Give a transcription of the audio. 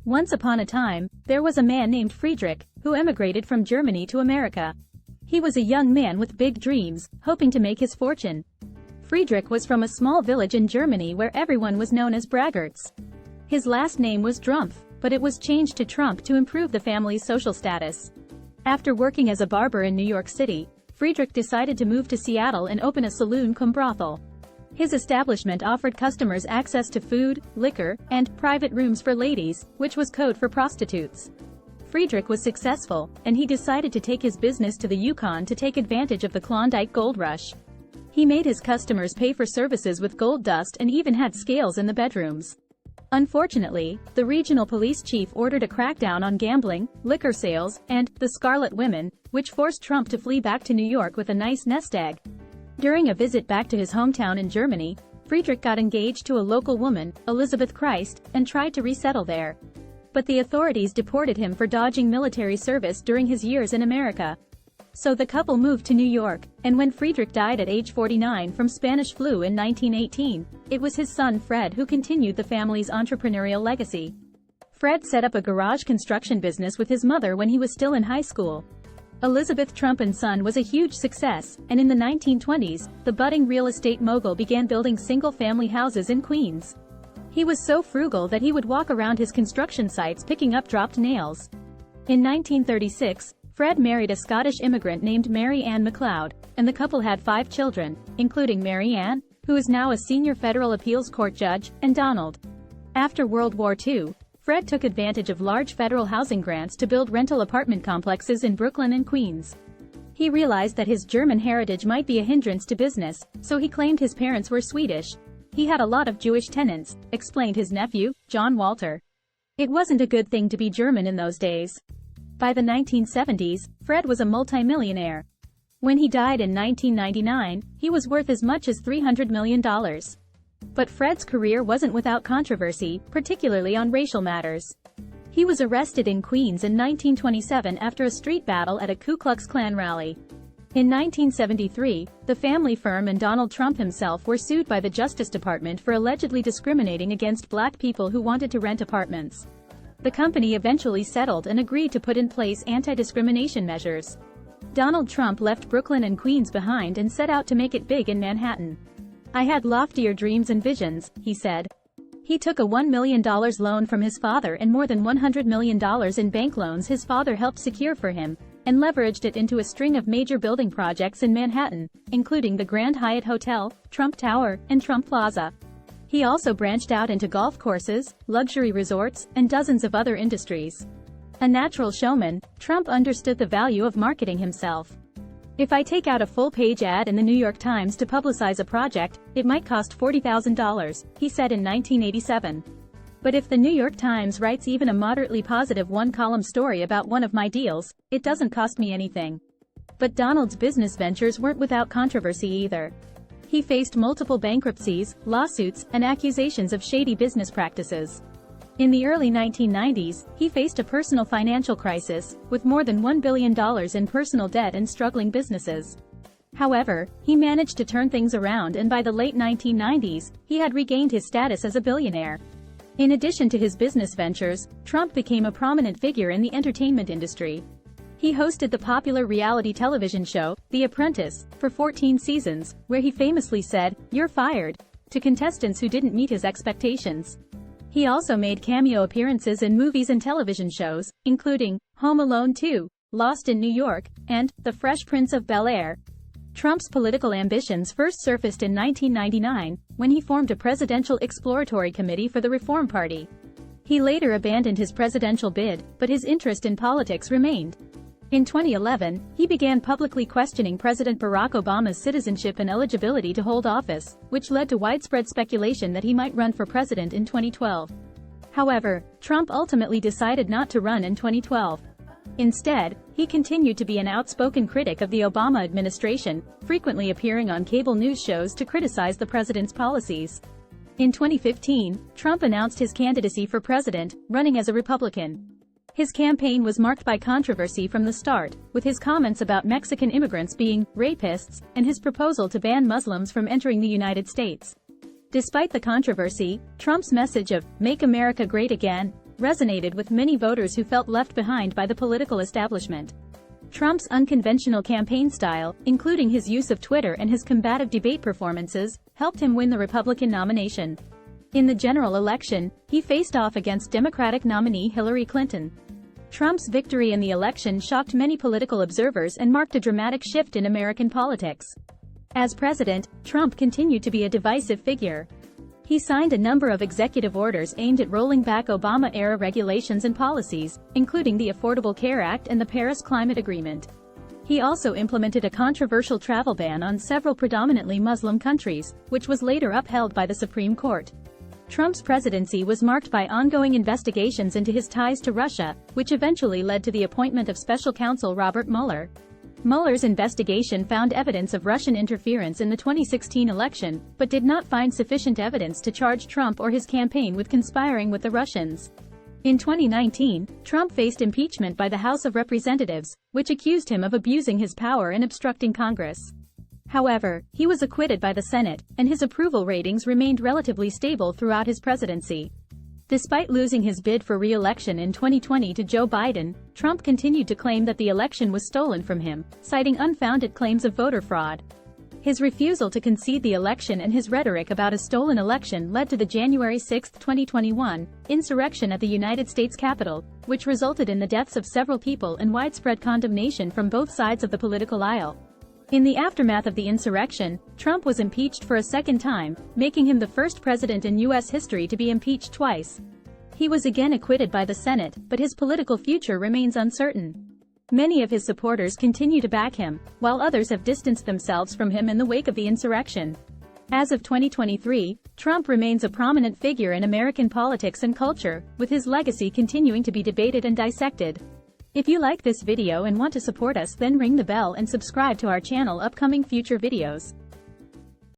Once upon a time, there was a man named Friedrich, who emigrated from Germany to America. He was a young man with big dreams, hoping to make his fortune. Friedrich was from a small village in Germany where everyone was known as braggarts. His last name was Drumpf, but it was changed to Trump to improve the family's social status. After working as a barber in New York City, Friedrich decided to move to Seattle and open a saloon cum brothel. His establishment offered customers access to food, liquor, and private rooms for ladies, which was code for prostitutes. Friedrich was successful, and he decided to take his business to the Yukon to take advantage of the Klondike Gold Rush. He made his customers pay for services with gold dust and even had scales in the bedrooms. Unfortunately, the regional police chief ordered a crackdown on gambling, liquor sales, and the Scarlet Women, which forced Trump to flee back to New York with a nice nest egg. During a visit back to his hometown in Germany, Friedrich got engaged to a local woman, Elizabeth Christ, and tried to resettle there. But the authorities deported him for dodging military service during his years in America. So the couple moved to New York, and when Friedrich died at age 49 from Spanish flu in 1918, it was his son Fred who continued the family's entrepreneurial legacy. Fred set up a garage construction business with his mother when he was still in high school. Elizabeth Trump & Son was a huge success, and in the 1920s, the budding real estate mogul began building single-family houses in Queens. He was so frugal that he would walk around his construction sites picking up dropped nails. In 1936, Fred married a Scottish immigrant named Mary Ann MacLeod, and the couple had 5 children, including Mary Ann, who is now a senior federal appeals court judge, and Donald. After World War II, Fred took advantage of large federal housing grants to build rental apartment complexes in Brooklyn and Queens. He realized that his German heritage might be a hindrance to business, so he claimed his parents were Swedish. He had a lot of Jewish tenants, explained his nephew, John Walter. It wasn't a good thing to be German in those days. By the 1970s, Fred was a multimillionaire. When he died in 1999, he was worth as much as $300 million. But Fred's career wasn't without controversy, particularly on racial matters. He was arrested in Queens in 1927 after a street battle at a Ku Klux Klan rally. In 1973, the family firm and Donald Trump himself were sued by the Justice Department for allegedly discriminating against black people who wanted to rent apartments. The company eventually settled and agreed to put in place anti-discrimination measures. Donald Trump left Brooklyn and Queens behind and set out to make it big in Manhattan. "I had loftier dreams and visions," he said. He took a $1 million loan from his father and more than $100 million in bank loans his father helped secure for him, and leveraged it into a string of major building projects in Manhattan, including the Grand Hyatt Hotel, Trump Tower, and Trump Plaza. He also branched out into golf courses, luxury resorts, and dozens of other industries. A natural showman, Trump understood the value of marketing himself. "If I take out a full-page ad in the New York Times to publicize a project, it might cost $40,000, he said in 1987. But if the New York Times writes even a moderately positive one-column story about one of my deals, it doesn't cost me anything. But Donald's business ventures weren't without controversy either. He faced multiple bankruptcies, lawsuits, and accusations of shady business practices. In the early 1990s, he faced a personal financial crisis, with more than $1 billion in personal debt and struggling businesses. However, he managed to turn things around, and by the late 1990s, he had regained his status as a billionaire. In addition to his business ventures, Trump became a prominent figure in the entertainment industry. He hosted the popular reality television show, The Apprentice, for 14 seasons, where he famously said, "You're fired," to contestants who didn't meet his expectations. He also made cameo appearances in movies and television shows, including Home Alone 2, Lost in New York, and The Fresh Prince of Bel-Air. Trump's political ambitions first surfaced in 1999, when he formed a presidential exploratory committee for the Reform Party. He later abandoned his presidential bid, but his interest in politics remained. In 2011, he began publicly questioning President Barack Obama's citizenship and eligibility to hold office, which led to widespread speculation that he might run for president in 2012. However, Trump ultimately decided not to run in 2012. Instead, he continued to be an outspoken critic of the Obama administration, frequently appearing on cable news shows to criticize the president's policies. In 2015, Trump announced his candidacy for president, running as a Republican. His campaign was marked by controversy from the start, with his comments about Mexican immigrants being rapists, and his proposal to ban Muslims from entering the United States. Despite the controversy, Trump's message of "Make America Great Again" resonated with many voters who felt left behind by the political establishment. Trump's unconventional campaign style, including his use of Twitter and his combative debate performances, helped him win the Republican nomination. In the general election, he faced off against Democratic nominee Hillary Clinton. Trump's victory in the election shocked many political observers and marked a dramatic shift in American politics. As president, Trump continued to be a divisive figure. He signed a number of executive orders aimed at rolling back Obama-era regulations and policies, including the Affordable Care Act and the Paris Climate Agreement. He also implemented a controversial travel ban on several predominantly Muslim countries, which was later upheld by the Supreme Court. Trump's presidency was marked by ongoing investigations into his ties to Russia, which eventually led to the appointment of special counsel Robert Mueller. Mueller's investigation found evidence of Russian interference in the 2016 election, but did not find sufficient evidence to charge Trump or his campaign with conspiring with the Russians. In 2019, Trump faced impeachment by the House of Representatives, which accused him of abusing his power and obstructing Congress. However, he was acquitted by the Senate, and his approval ratings remained relatively stable throughout his presidency. Despite losing his bid for re-election in 2020 to Joe Biden, Trump continued to claim that the election was stolen from him, citing unfounded claims of voter fraud. His refusal to concede the election and his rhetoric about a stolen election led to the January 6, 2021, insurrection at the United States Capitol, which resulted in the deaths of several people and widespread condemnation from both sides of the political aisle. In the aftermath of the insurrection, Trump was impeached for a second time, making him the first president in U.S. history to be impeached twice. He was again acquitted by the Senate, but his political future remains uncertain. Many of his supporters continue to back him, while others have distanced themselves from him in the wake of the insurrection. As of 2023, Trump remains a prominent figure in American politics and culture, with his legacy continuing to be debated and dissected. If you like this video and want to support us, then ring the bell and subscribe to our channel upcoming future videos.